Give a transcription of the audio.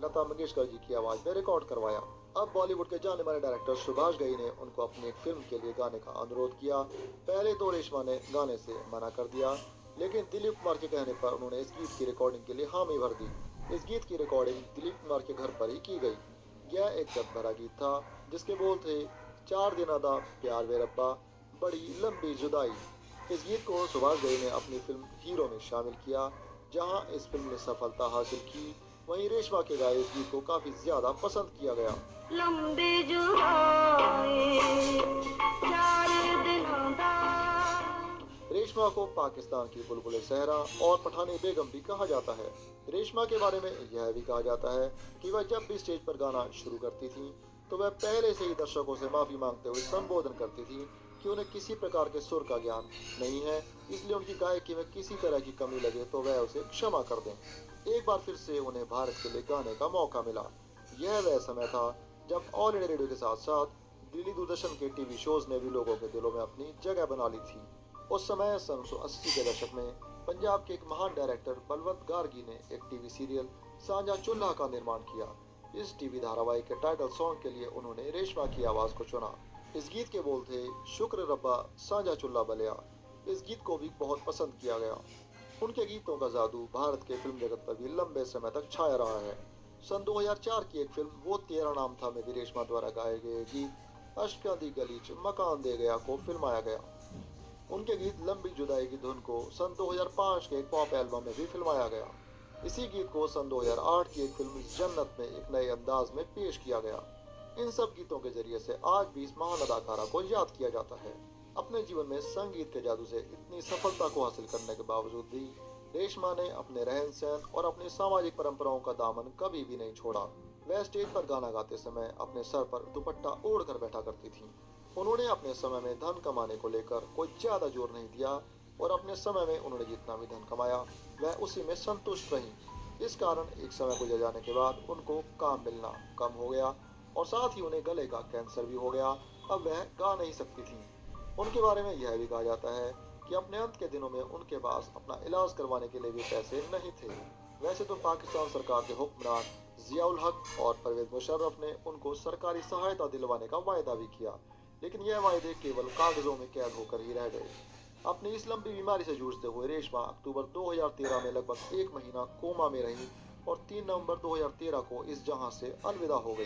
लता मंगेशकर जी की आवाज में रिकॉर्ड करवाया। अब बॉलीवुड के जाने माने डायरेक्टर सुभाष घई ने उनको अपनी एक फिल्म के लिए गाने का अनुरोध किया। पहले तो रेशमा ने गाने से मना कर दिया, लेकिन दिलीप कुमार के कहने पर उन्होंने इस गीत की रिकॉर्डिंग के लिए हामी भर दी। इस गीत की रिकॉर्डिंग दिलीप कुमार के घर पर ही की गई। यह एक दर्द भरा गीत था जिसके बोल थे, चार दिन अदा प्यार वे रब्बा, बड़ी लंबी जुदाई। इस गीत को सुभाष घई ने अपनी फिल्म हीरो में शामिल किया। जहां इस फिल्म ने सफलता हासिल की, वहीं रेशमा के गाए इस गीत को काफी ज्यादा पसंद किया गया। लंबी जुदाई, चार दिनों दा। रेशमा को पाकिस्तान की बुलबुल सहरा और पठानी बेगम भी कहा जाता है। रेशमा के बारे में यह भी कहा जाता है कि वह जब भी स्टेज पर गाना शुरू करती थी तो वह पहले से ही दर्शकों से माफी मांगते हुए संबोधन करती थी कि उन्हें किसी प्रकार के सुर का ज्ञान नहीं है, इसलिए उनकी गायकी में किसी तरह की कमी लगे तो वह उसे क्षमा कर दें। एक बार फिर से उन्हें भारत के लिए गाने का मौका मिला। यह वह समय था जब ऑल इंडिया रेडियो के साथ साथ दिल्ली दूरदर्शन के टीवी शोज ने भी लोगों के दिलों में अपनी जगह बना ली थी। उस समय सन 1980 के दशक में पंजाब के एक महान डायरेक्टर बलवंत गार्गी ने एक टीवी सीरियल सांझा चुल्हा का निर्माण किया। इस टीवी धारावाहिक के टाइटल सॉन्ग के लिए उन्होंने रेशमा की आवाज को चुना। इस गीत के बोल थे, शुक्र रब्बा सांझा चुल्हा बलिया। इस गीत को भी बहुत पसंद किया गया। उनके गीतों का जादू भारत के फिल्म जगत पर भी लंबे समय तक छाया रहा है। सन 2004 की एक फिल्म वो तेरा नाम था में भी रेशमा द्वारा गाए गए गीत अश्का दी गली च मकान दे गया को फिल्माया गया। उनके गीत लंबी जुदाई की धुन को सन 2005 के एक पॉप एल्बम में भी फिल्माया गया। इसी गीत को सन 2008 की एक फिल्म जन्नत में एक नए अंदाज में पेश किया गया। इन सब गीतों के जरिए से आज भी इस महान अदाकारा को याद किया जाता है। अपने जीवन में संगीत के जादू से इतनी सफलता को हासिल करने के बावजूद भी रेशमा ने अपने रहन सहन और अपनी सामाजिक परंपराओं का दामन कभी भी नहीं छोड़ा। वह स्टेज पर गाना गाते समय अपने सर पर दुपट्टा ओढ़ कर बैठा करती थी। उन्होंने अपने समय में धन कमाने को लेकर कोई ज्यादा जोर नहीं दिया और अपने समय में उन्होंने जितना भी धन कमाया वह उसी में संतुष्ट रही। इस कारण एक समय गुजर जाने के बाद उनको काम मिलना कम हो गया और साथ ही उन्हें गले का कैंसर भी हो गया। अब वह गा नहीं सकती थी। उनके बारे में यह भी कहा जाता है कि अपने अंत के दिनों में उनके पास अपना इलाज करवाने के लिए भी पैसे नहीं थे। वैसे तो पाकिस्तान सरकार के हुक्मरान जियाउल हक और परवेज मुशर्रफ ने उनको सरकारी सहायता दिलवाने का वायदा भी किया, लेकिन यह वायदे केवल कागजों में कैद होकर ही रह गए। अपनी इस लंबी बीमारी से जूझते हुए रेशमा अक्टूबर 2013 में लगभग एक महीना कोमा में रही और 3 नवंबर 2013 को इस जहां से अलविदा हो गई।